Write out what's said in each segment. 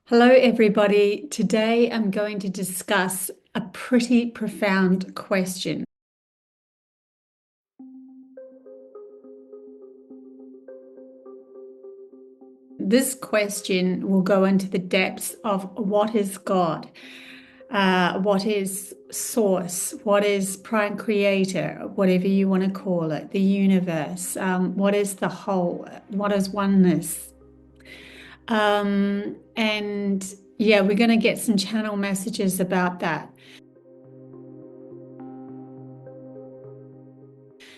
Hello, everybody. Today I'm going to discuss a pretty profound question. This question will go into the depths of what is God, what is Source, what is Prime Creator, whatever you want to call it, the universe, what is the whole, what is oneness. And yeah, we're going to get some channel messages about that.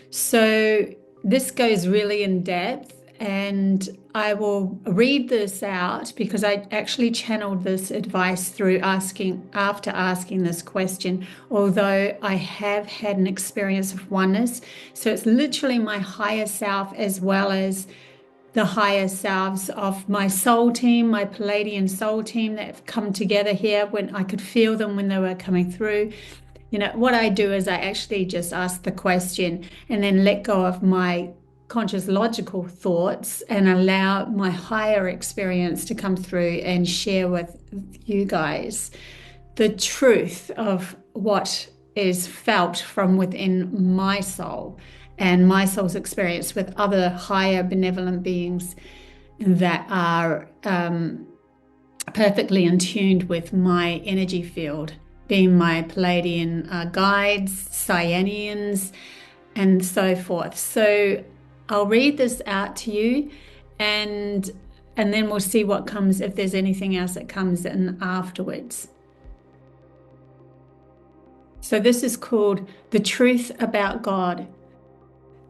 So this goes really in depth, and I will read this out because I actually channeled this advice through after asking this question, although I have had an experience of oneness. So it's literally my higher self as well as the higher selves of my soul team, my Pleiadian soul team that have come together here when I could feel them when they were coming through. What I do is I actually just ask the question and then let go of my conscious logical thoughts and allow my higher experience to come through and share with you guys the truth of what is felt from within my soul and my soul's experience with other higher benevolent beings that are perfectly in tune with my energy field, being my Pleiadian guides, Cyanians, and so forth. So I'll read this out to you, and then we'll see what comes, if there's anything else that comes in afterwards. So this is called The Truth About God.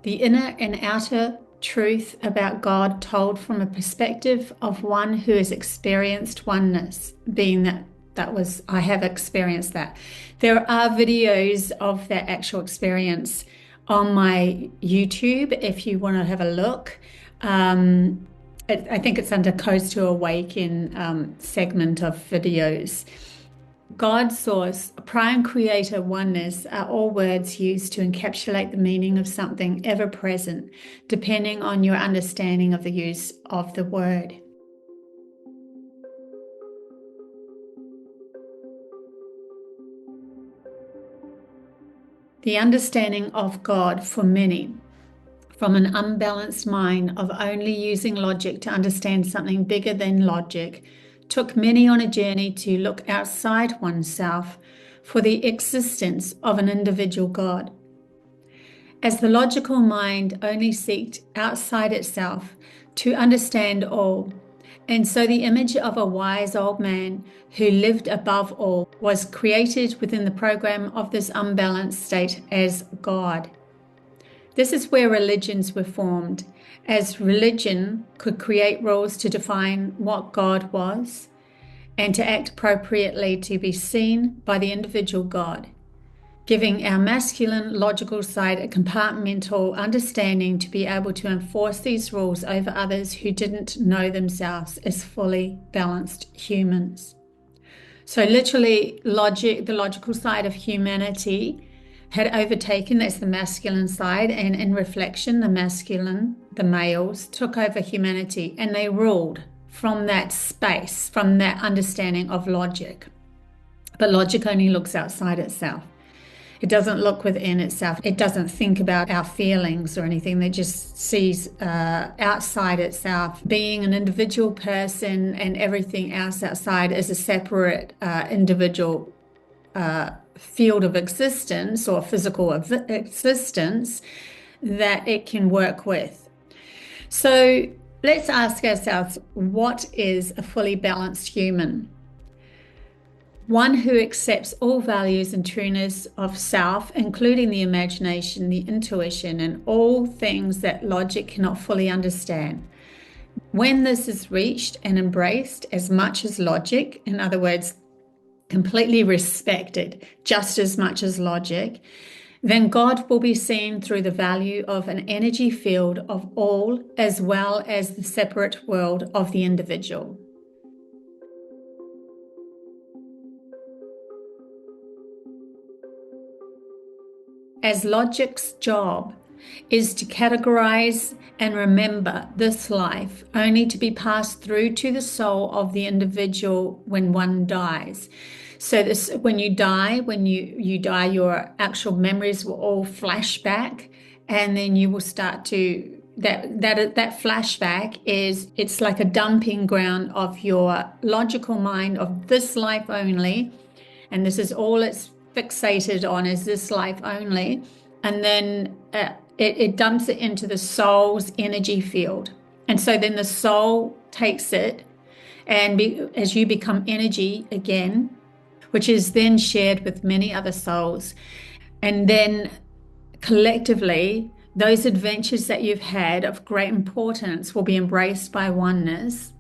The inner and outer truth about God told from a perspective of one who has experienced oneness, being that I have experienced that. There are videos of that actual experience on my YouTube if you want to have a look. I think it's under Coast to Awaken segment of videos. God, Source, Prime Creator, Oneness are all words used to encapsulate the meaning of something ever present, depending on your understanding of the use of the word. The understanding of God for many, from an unbalanced mind of only using logic to understand something bigger than logic, took many on a journey to look outside oneself for the existence of an individual God. As the logical mind only seeked outside itself to understand all, and so the image of a wise old man who lived above all was created within the program of this unbalanced state as God. This is where religions were formed, as religion could create rules to define what God was and to act appropriately to be seen by the individual God, giving our masculine logical side a compartmental understanding to be able to enforce these rules over others who didn't know themselves as fully balanced humans. So literally the logical side of humanity had overtaken, that's the masculine side, and in reflection, the masculine, the males, took over humanity and they ruled from that space, from that understanding of logic. But logic only looks outside itself. It doesn't look within itself. It doesn't think about our feelings or anything. It just sees outside itself, being an individual person, and everything else outside as a separate individual field of existence or physical existence that it can work with. So let's ask ourselves, what is a fully balanced human? One who accepts all values and trueness of self, including the imagination, the intuition, and all things that logic cannot fully understand. When this is reached and embraced as much as logic, in other words, completely respected just as much as logic, then God will be seen through the value of an energy field of all as well as the separate world of the individual. As logic's job is to categorize and remember this life only to be passed through to the soul of the individual when one dies. So this, when you die, when you die, your actual memories will all flash back, and then you will start to that flashback is, it's like a dumping ground of your logical mind of this life only, and this is all it's fixated on, is this life only, and then it dumps it into the soul's energy field, and so then the soul takes it, and as you become energy again, which is then shared with many other souls, and then collectively those adventures that you've had of great importance will be embraced by oneness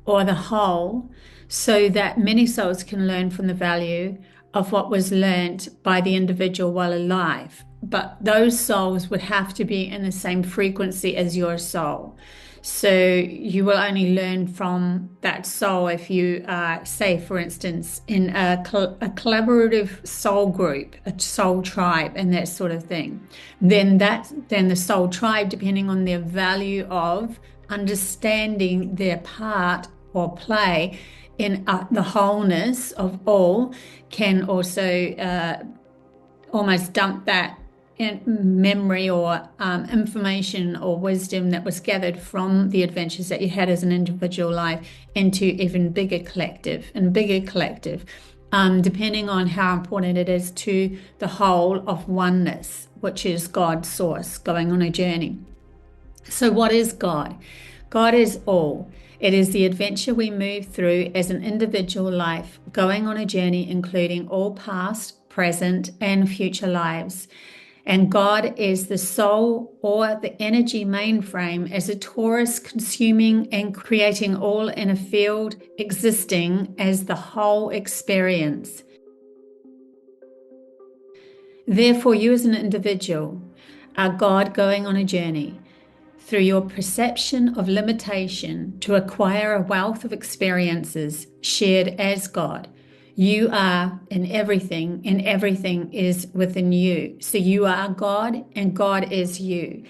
or the whole, so that many souls can learn from the value of what was learnt by the individual while alive. But those souls would have to be in the same frequency as your soul. So you will only learn from that soul if you are, say, for instance, in a collaborative soul group, a soul tribe, and that sort of thing. Then the soul tribe, depending on their value of understanding their part or play in the wholeness of all, can also almost dump that in memory or information or wisdom that was gathered from the adventures that you had as an individual life into even bigger collective, depending on how important it is to the whole of oneness, which is God's source, going on a journey. So what is God? God is all. It is the adventure we move through as an individual life, going on a journey including all past, present, and future lives. And God is the soul or the energy mainframe as a torus, consuming and creating all in a field, existing as the whole experience. Therefore, you as an individual are God going on a journey through your perception of limitation to acquire a wealth of experiences shared as God. You are in everything, and everything is within you. So you are God, and God is you.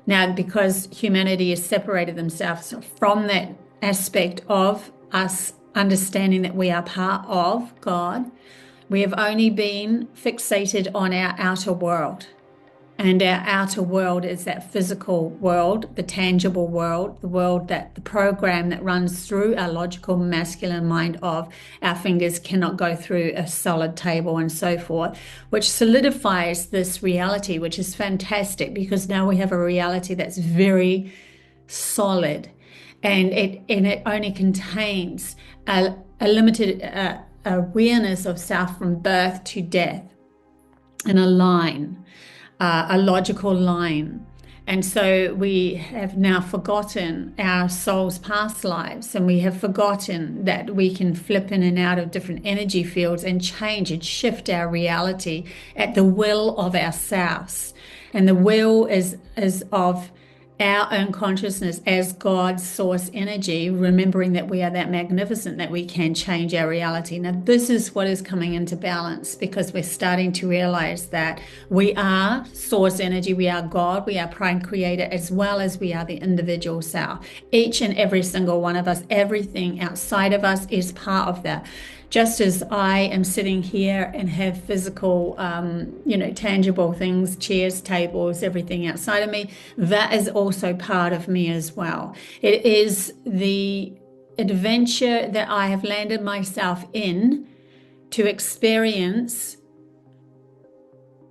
Now, because humanity has separated themselves from that aspect of us understanding that we are part of God, we have only been fixated on our outer world. And our outer world is that physical world, the tangible world, the world that the program that runs through our logical masculine mind of our fingers cannot go through a solid table and so forth, which solidifies this reality, which is fantastic because now we have a reality that's very solid, and it only contains a limited awareness of self from birth to death in a line. A logical line. And so we have now forgotten our soul's past lives, and we have forgotten that we can flip in and out of different energy fields and change and shift our reality at the will of ourselves. And the will is of our own consciousness as God's source energy, remembering that we are that magnificent that we can change our reality. Now, this is what is coming into balance, because we're starting to realize that we are source energy, we are God, we are prime creator, as well as we are the individual self. Each and every single one of us, everything outside of us is part of that. Just as I am sitting here and have physical, tangible things, chairs, tables, everything outside of me, that is also part of me as well. It is the adventure that I have landed myself in to experience.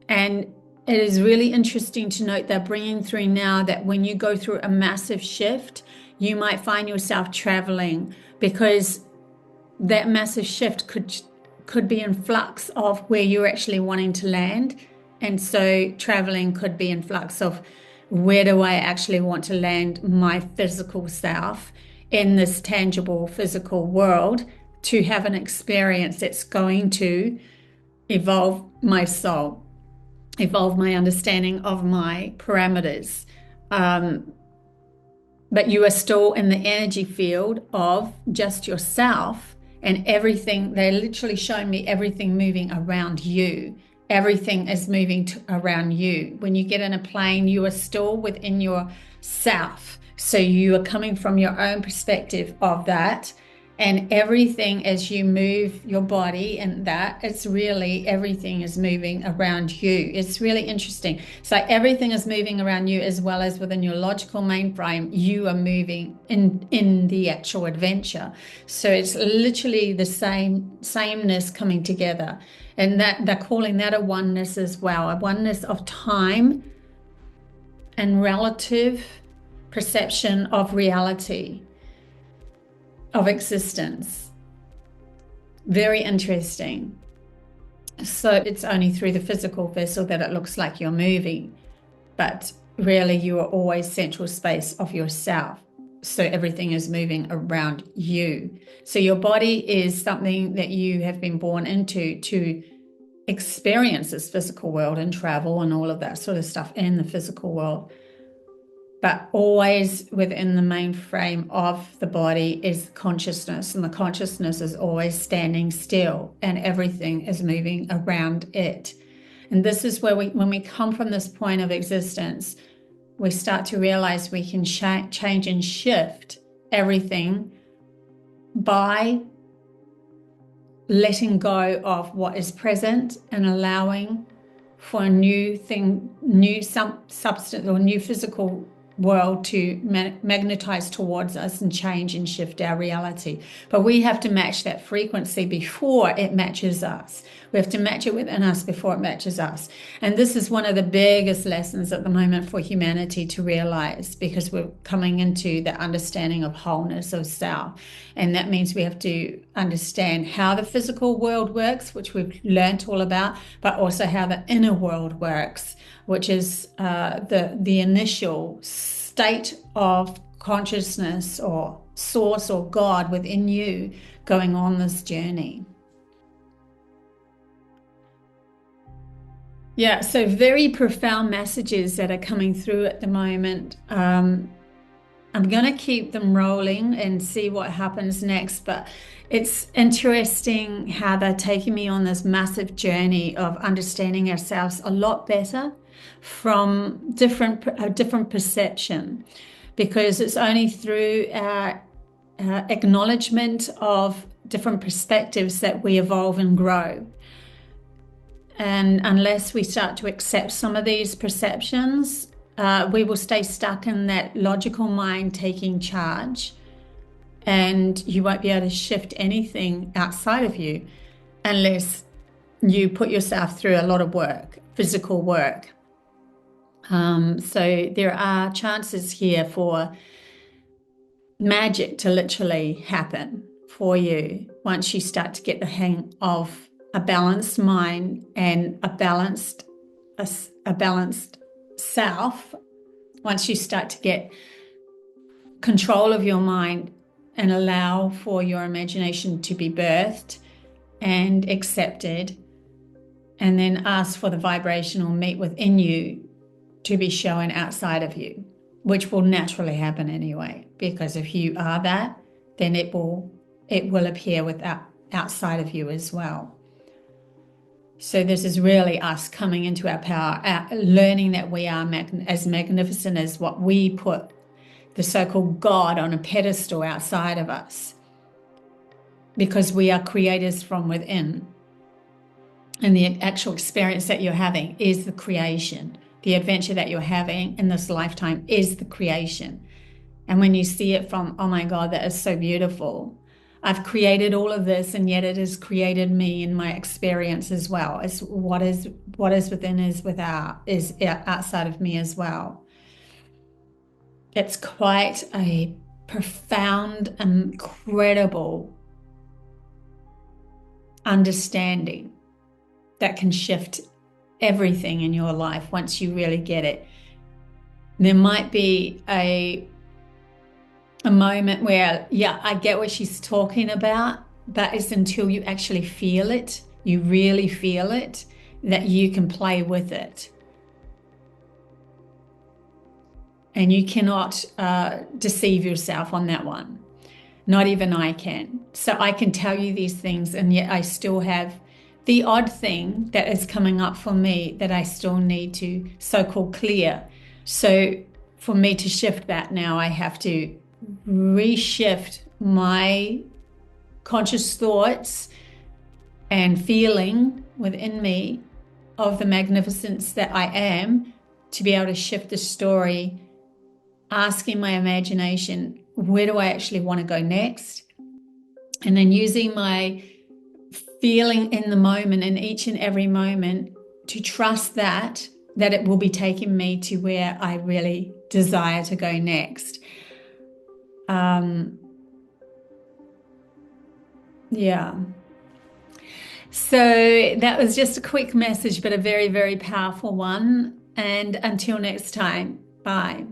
And it is really interesting to note that bringing through now that when you go through a massive shift, you might find yourself traveling, because that massive shift could be in flux of where you're actually wanting to land. And so traveling could be in flux of, where do I actually want to land my physical self in this tangible physical world to have an experience that's going to evolve my soul, evolve my understanding of my parameters. But you are still in the energy field of just yourself and everything, they're literally showing me everything moving around you. Everything is moving around you. When you get in a plane, you are still within yourself. So you are coming from your own perspective of that. And everything as you move your body and that, it's really everything is moving around you. It's really interesting. So everything is moving around you as well as within your logical mainframe, you are moving in the actual adventure. So it's literally the sameness coming together. And that they're calling that a oneness as well, a oneness of time and relative perception of reality, of existence. Very interesting. So it's only through the physical vessel that it looks like you're moving, but really you are always central space of yourself. So everything is moving around you. So your body is something that you have been born into to experience this physical world and travel and all of that sort of stuff in the physical world. But always within the main frame of the body is consciousness, and the consciousness is always standing still and everything is moving around it. And this is where when we come from this point of existence, we start to realize we can change and shift everything by letting go of what is present and allowing for a new thing, new substance or new physical world to magnetize towards us and change and shift our reality. But we have to match that frequency before it matches us. We have to match it within us before it matches us. And this is one of the biggest lessons at the moment for humanity to realize, because we're coming into the understanding of wholeness of self. And that means we have to understand how the physical world works, which we've learned all about, but also how the inner world works, which is the initial state of consciousness or source or God within you going on this journey. Yeah, so very profound messages that are coming through at the moment. I'm going to keep them rolling and see what happens next, but it's interesting how they're taking me on this massive journey of understanding ourselves a lot better from a different perception, because it's only through our acknowledgement of different perspectives that we evolve and grow. And unless we start to accept some of these perceptions, we will stay stuck in that logical mind taking charge, and you won't be able to shift anything outside of you unless you put yourself through a lot of work, physical work. So there are chances here for magic to literally happen for you once you start to get the hang of a balanced mind and a balanced self. Once you start to get control of your mind and allow for your imagination to be birthed and accepted, and then ask for the vibrational meat within you to be shown outside of you, which will naturally happen anyway, because if you are that, then it will appear outside of you as well. So this is really us coming into our power, learning that we are as magnificent as what we put the so-called God on a pedestal outside of us, because we are creators from within. And the actual experience that you're having is the creation. The adventure that you're having in this lifetime is the creation. And when you see it from, oh my God, that is so beautiful. I've created all of this, and yet it has created me in my experience as well. It's what is within is outside of me as well. It's quite a profound, incredible understanding that can shift everything in your life once you really get it. There might be a moment where, yeah, I get what she's talking about, but it's until you actually feel it, you really feel it, that you can play with it. And you cannot deceive yourself on that one. Not even I can. So I can tell you these things, and yet I still have the odd thing that is coming up for me that I still need to so-called clear. So for me to shift that now, I have to reshift my conscious thoughts and feeling within me of the magnificence that I am, to be able to shift the story, asking my imagination, where do I actually want to go next? And then using my feeling in the moment, in each and every moment, to trust that it will be taking me to where I really desire to go next. Yeah. So that was just a quick message, but a very, very powerful one. And until next time, bye.